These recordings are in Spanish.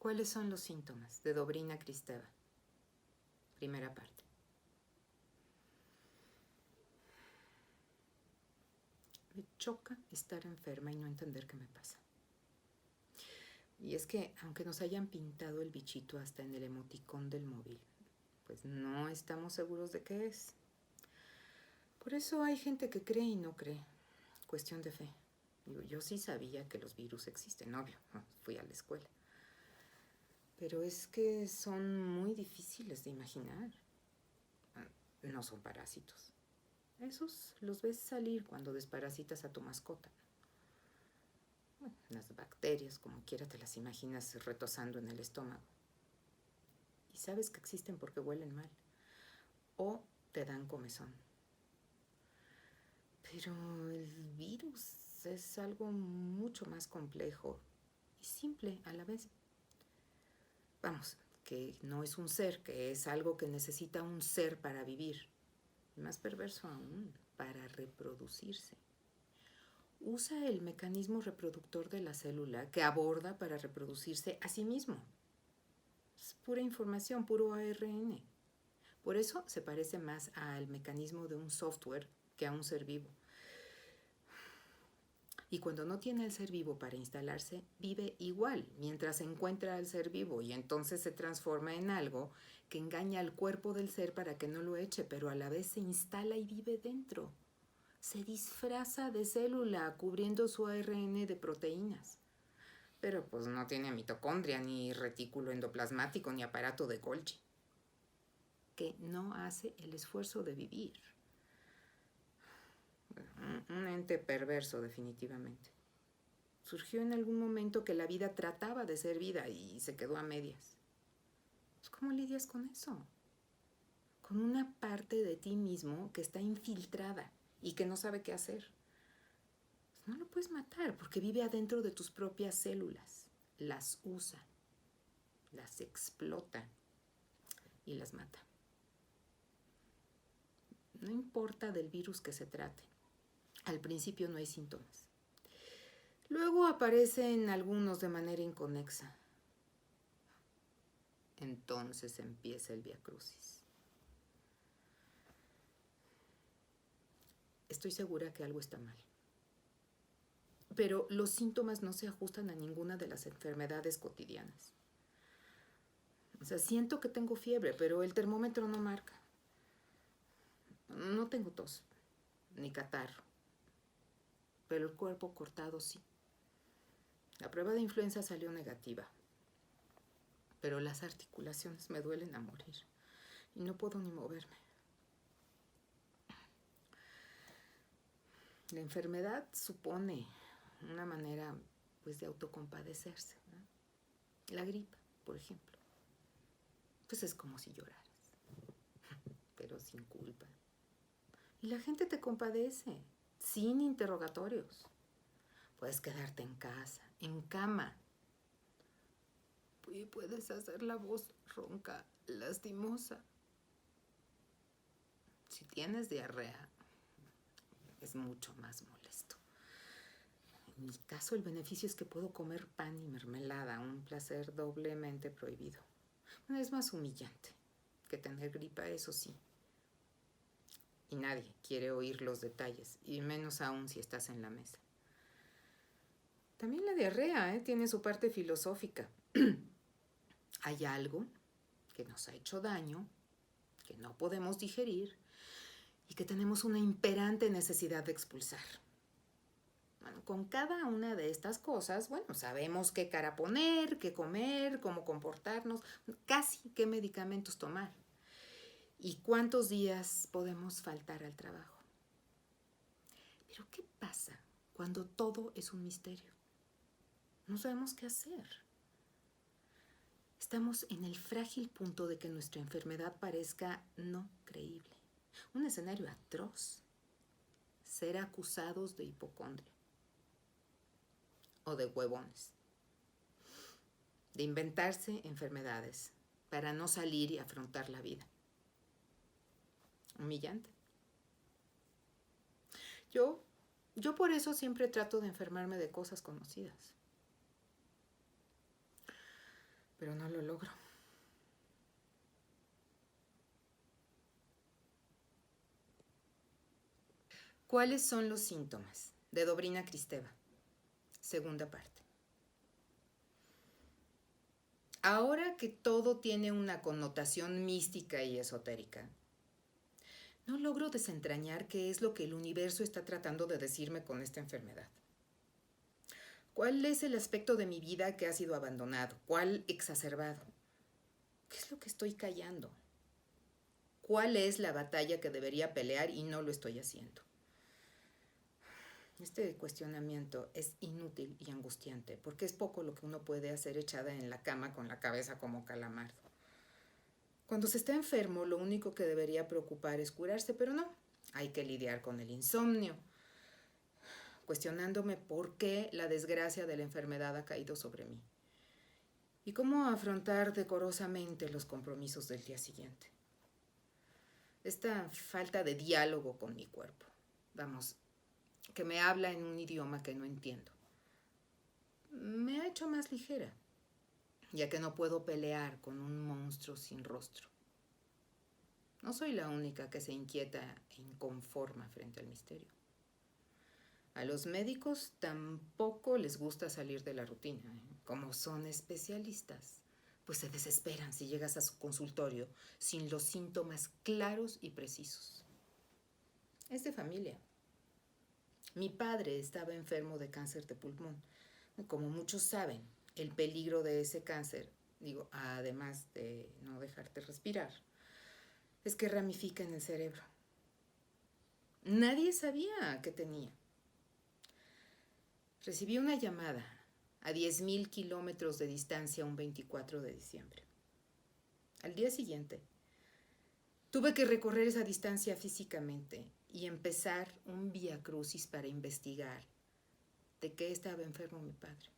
¿Cuáles son los síntomas de Dobrina Kristeva? Primera parte. Me choca estar enferma y no entender qué me pasa. Y es que, aunque nos hayan pintado el bichito hasta en el emoticón del móvil, pues no estamos seguros de qué es. Por eso hay gente que cree y no cree. Cuestión de fe. Yo sí sabía que los virus existen, obvio. Fui a la escuela. Pero es que son muy difíciles de imaginar. No son parásitos. Esos los ves salir cuando desparasitas a tu mascota. Bueno, las bacterias, como quiera te las imaginas retosando en el estómago. Y sabes que existen porque huelen mal. O te dan comezón. Pero el virus es algo mucho más complejo y simple a la vez. Vamos, que no es un ser, que es algo que necesita un ser para vivir. Y más perverso aún, para reproducirse. Usa el mecanismo reproductor de la célula que aborda para reproducirse a sí mismo. Es pura información, puro ARN. Por eso se parece más al mecanismo de un software que a un ser vivo. Y cuando no tiene el ser vivo para instalarse, vive igual mientras encuentra al ser vivo y entonces se transforma en algo que engaña al cuerpo del ser para que no lo eche, pero a la vez se instala y vive dentro. Se disfraza de célula cubriendo su ARN de proteínas. Pero pues no tiene mitocondria, ni retículo endoplasmático, ni aparato de Golgi. Que no hace el esfuerzo de vivir. Un ente perverso, definitivamente. Surgió en algún momento que la vida trataba de ser vida y se quedó a medias. ¿Cómo lidias con eso? Con una parte de ti mismo que está infiltrada y que no sabe qué hacer. No lo puedes matar porque vive adentro de tus propias células. Las usa, las explota y las mata. No importa del virus que se trate. Al principio no hay síntomas. Luego aparecen algunos de manera inconexa. Entonces empieza el viacrucis. Estoy segura que algo está mal. Pero los síntomas no se ajustan a ninguna de las enfermedades cotidianas. O sea, siento que tengo fiebre, pero el termómetro no marca. No tengo tos, ni catarro. Pero el cuerpo cortado sí. La prueba de influenza salió negativa. Pero las articulaciones me duelen a morir. Y no puedo ni moverme. La enfermedad supone una manera, pues, de autocompadecerse, ¿no? La gripa, por ejemplo. Pues es como si lloraras, pero sin culpa. Y la gente te compadece, sin interrogatorios. Puedes quedarte en casa, en cama. Y puedes hacer la voz ronca, lastimosa. Si tienes diarrea, es mucho más molesto. En mi caso, el beneficio es que puedo comer pan y mermelada, un placer doblemente prohibido. Bueno, es más humillante que tener gripa, eso sí. Y nadie quiere oír los detalles, y menos aún si estás en la mesa. También la diarrea tiene su parte filosófica. Hay algo que nos ha hecho daño, que no podemos digerir y que tenemos una imperante necesidad de expulsar. Bueno, con cada una de estas cosas, bueno, sabemos qué cara poner, qué comer, cómo comportarnos, casi qué medicamentos tomar y cuántos días podemos faltar al trabajo. Pero ¿qué pasa cuando todo es un misterio? No sabemos qué hacer. Estamos en el frágil punto de que nuestra enfermedad parezca no creíble. Un escenario atroz. Ser acusados de hipocondria. O de huevones. De inventarse enfermedades para no salir y afrontar la vida. Humillante. Yo por eso siempre trato de enfermarme de cosas conocidas. pero no lo logro. ¿Cuáles son los síntomas? De Dobrina Kristeva. Segunda parte. Ahora que todo tiene una connotación mística y esotérica, no logro desentrañar qué es lo que el universo está tratando de decirme con esta enfermedad. ¿Cuál es el aspecto de mi vida que ha sido abandonado? ¿Cuál exacerbado? ¿Qué es lo que estoy callando? ¿Cuál es la batalla que debería pelear y no lo estoy haciendo? Este cuestionamiento es inútil y angustiante, porque es poco lo que uno puede hacer echada en la cama con la cabeza como calamardo. Cuando se está enfermo, lo único que debería preocupar es curarse, pero no. Hay que lidiar con el insomnio, cuestionándome por qué la desgracia de la enfermedad ha caído sobre mí y cómo afrontar decorosamente los compromisos del día siguiente. Esta falta de diálogo con mi cuerpo, vamos, que me habla en un idioma que no entiendo, me ha hecho más ligera, ya que no puedo pelear con un monstruo sin rostro. No soy la única que se inquieta e inconforma frente al misterio. A los médicos tampoco les gusta salir de la rutina, como son especialistas, pues se desesperan si llegas a su consultorio sin los síntomas claros y precisos. Es de familia. Mi padre estaba enfermo de cáncer de pulmón. Como muchos saben, el peligro de ese cáncer, además de no dejarte respirar, es que ramifica en el cerebro. Nadie sabía qué tenía. Recibí una llamada a 10,000 kilómetros de distancia un 24 de diciembre. Al día siguiente, tuve que recorrer esa distancia físicamente y empezar un viacrucis para investigar de qué estaba enfermo mi padre.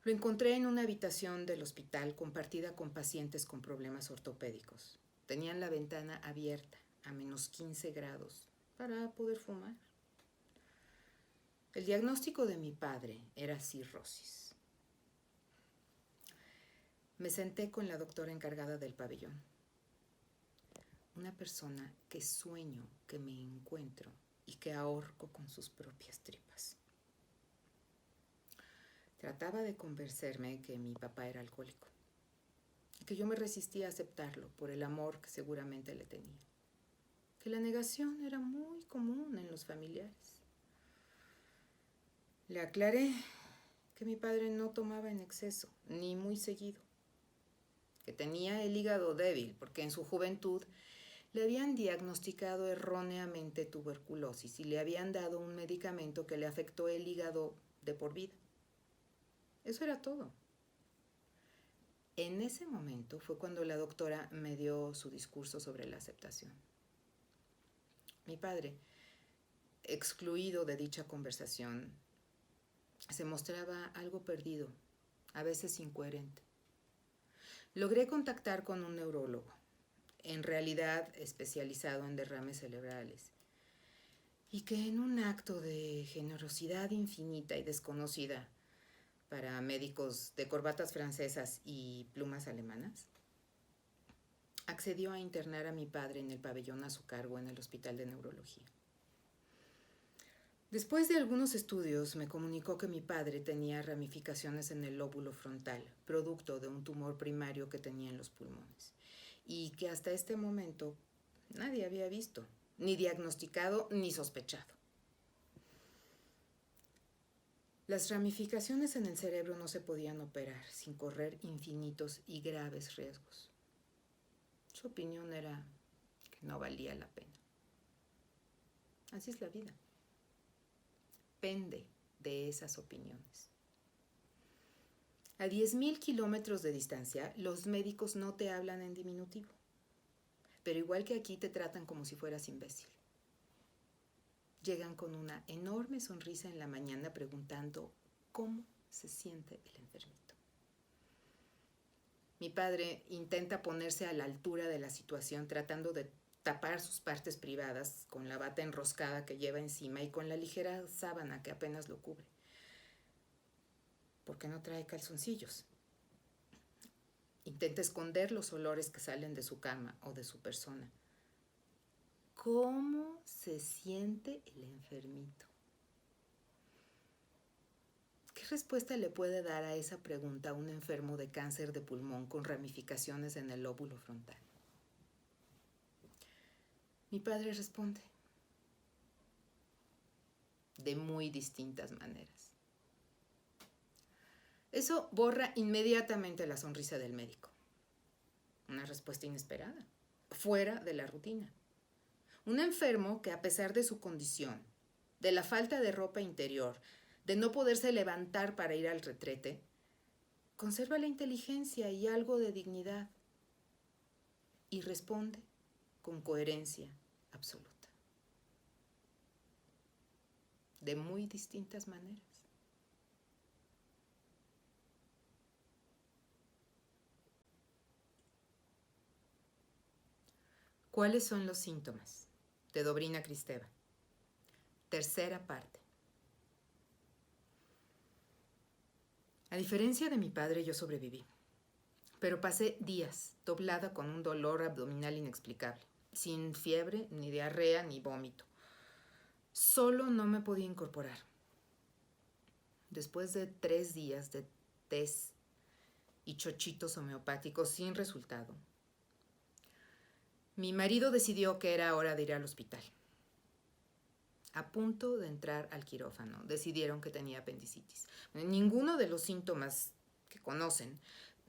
Lo encontré en una habitación del hospital compartida con pacientes con problemas ortopédicos. Tenían la ventana abierta a menos 15 grados para poder fumar. El diagnóstico de mi padre era cirrosis. Me senté con la doctora encargada del pabellón. Una persona que sueño que me encuentro y que ahorco con sus propias tripas. Trataba de convencerme que mi papá era alcohólico y que yo me resistía a aceptarlo por el amor que seguramente le tenía. Que la negación era muy común en los familiares. Le aclaré que mi padre no tomaba en exceso, ni muy seguido. Que tenía el hígado débil porque en su juventud le habían diagnosticado erróneamente tuberculosis y le habían dado un medicamento que le afectó el hígado de por vida. Eso era todo. En ese momento fue cuando la doctora me dio su discurso sobre la aceptación. Mi padre, excluido de dicha conversación, se mostraba algo perdido, a veces incoherente. Logré contactar con un neurólogo, en realidad especializado en derrames cerebrales, y que en un acto de generosidad infinita y desconocida para médicos de corbatas francesas y plumas alemanas, accedió a internar a mi padre en el pabellón a su cargo en el Hospital de Neurología. Después de algunos estudios, me comunicó que mi padre tenía ramificaciones en el lóbulo frontal, producto de un tumor primario que tenía en los pulmones, y que hasta este momento nadie había visto, ni diagnosticado, ni sospechado. Las ramificaciones en el cerebro no se podían operar sin correr infinitos y graves riesgos. Su opinión era que no valía la pena. Así es la vida. Pende de esas opiniones. A 10,000 kilómetros de distancia, los médicos no te hablan en diminutivo, pero igual que aquí te tratan como si fueras imbécil. Llegan con una enorme sonrisa en la mañana preguntando cómo se siente el enfermito. Mi padre intenta ponerse a la altura de la situación tratando de tapar sus partes privadas con la bata enroscada que lleva encima y con la ligera sábana que apenas lo cubre. ¿Por qué no trae calzoncillos? Intenta esconder los olores que salen de su cama o de su persona. ¿Cómo se siente el enfermito? ¿Qué respuesta le puede dar a esa pregunta a un enfermo de cáncer de pulmón con ramificaciones en el lóbulo frontal? Mi padre responde de muy distintas maneras. Eso borra inmediatamente la sonrisa del médico. Una respuesta inesperada, fuera de la rutina. Un enfermo que, a pesar de su condición, de la falta de ropa interior, de no poderse levantar para ir al retrete, conserva la inteligencia y algo de dignidad y responde con coherencia absoluta. De muy distintas maneras. ¿Cuáles son los síntomas? De Dobrina Kristeva. Tercera parte. A diferencia de mi padre, yo sobreviví, pero pasé días doblada con un dolor abdominal inexplicable, sin fiebre, ni diarrea, ni vómito. Solo no me podía incorporar. Después de 3 días de tés y chochitos homeopáticos sin resultado, mi marido decidió que era hora de ir al hospital. A punto de entrar al quirófano, decidieron que tenía apendicitis. Ninguno de los síntomas que conocen,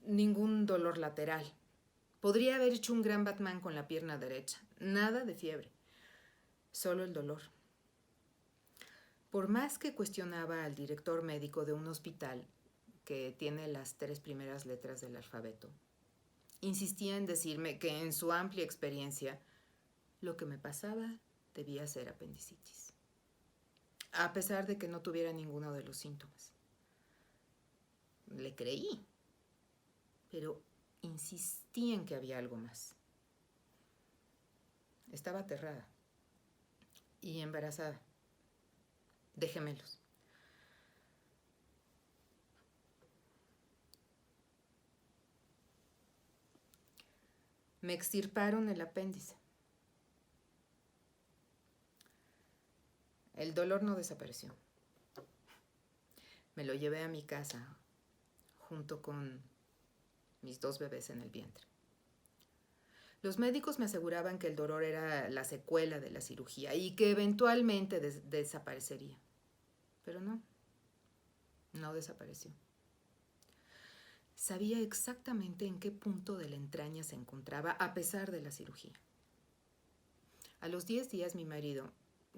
ningún dolor lateral. Podría haber hecho un gran Batman con la pierna derecha. Nada de fiebre, solo el dolor. Por más que cuestionaba al director médico de un hospital que tiene las 3 primeras letras del alfabeto, insistía en decirme que en su amplia experiencia lo que me pasaba debía ser apendicitis, a pesar de que no tuviera ninguno de los síntomas. Le creí, pero insistí en que había algo más. Estaba aterrada y embarazada de gemelos. Me extirparon el apéndice. El dolor no desapareció. Me lo llevé a mi casa junto con mis 2 bebés en el vientre. Los médicos me aseguraban que el dolor era la secuela de la cirugía y que eventualmente desaparecería. Pero no desapareció. Sabía exactamente en qué punto de la entraña se encontraba a pesar de la cirugía. A los 10 días mi marido,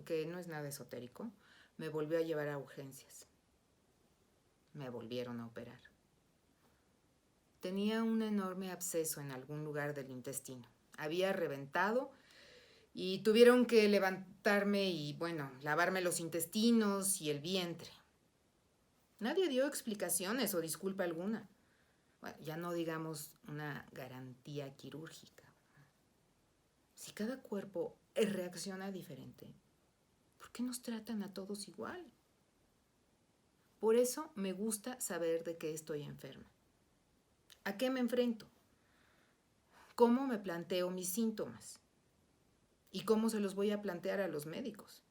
que no es nada esotérico, me volvió a llevar a urgencias. Me volvieron a operar. Tenía un enorme absceso en algún lugar del intestino. Había reventado y tuvieron que levantarme y, lavarme los intestinos y el vientre. Nadie dio explicaciones o disculpa alguna. Bueno, ya no digamos una garantía quirúrgica. Si cada cuerpo reacciona diferente, ¿por qué nos tratan a todos igual? Por eso me gusta saber de qué estoy enferma. ¿A qué me enfrento? ¿Cómo me planteo mis síntomas? ¿Y cómo se los voy a plantear a los médicos?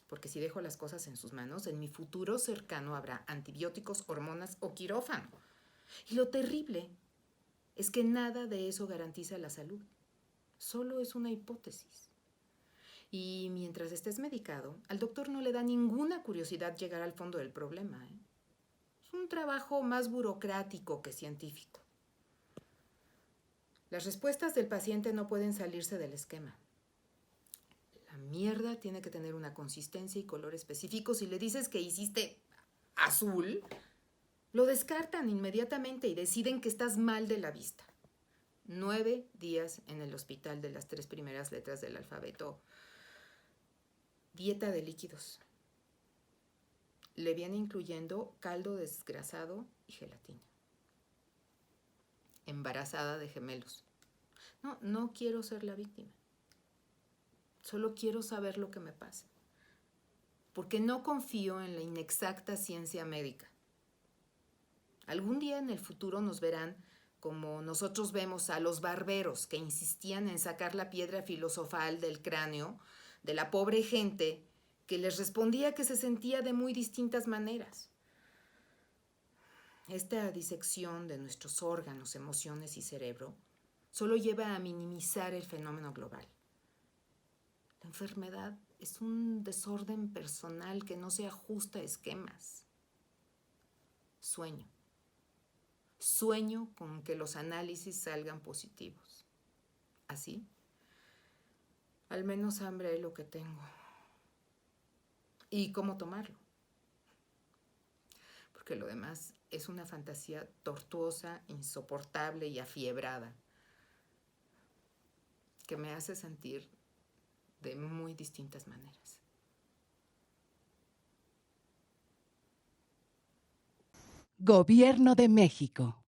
Porque si dejo las cosas en sus manos, en mi futuro cercano habrá antibióticos, hormonas o quirófano. Y lo terrible es que nada de eso garantiza la salud. Solo es una hipótesis. Y mientras estés medicado, al doctor no le da ninguna curiosidad llegar al fondo del problema. Es un trabajo más burocrático que científico. Las respuestas del paciente no pueden salirse del esquema. La mierda tiene que tener una consistencia y color específico. Si le dices que hiciste azul, lo descartan inmediatamente y deciden que estás mal de la vista. 9 días en el hospital de las 3 primeras letras del alfabeto. Dieta de líquidos. Le viene incluyendo caldo desgrasado y gelatina. Embarazada de gemelos. No quiero ser la víctima. Solo quiero saber lo que me pasa. porque no confío en la inexacta ciencia médica. Algún día en el futuro nos verán como nosotros vemos a los barberos que insistían en sacar la piedra filosofal del cráneo de la pobre gente que les respondía que se sentía de muy distintas maneras. Esta disección de nuestros órganos, emociones y cerebro solo lleva a minimizar el fenómeno global. La enfermedad es un desorden personal que no se ajusta a esquemas. Sueño con que los análisis salgan positivos. Así, al menos hambre es lo que tengo. ¿Y cómo tomarlo? Porque lo demás es una fantasía tortuosa, insoportable y afiebrada que me hace sentir de muy distintas maneras. Gobierno de México.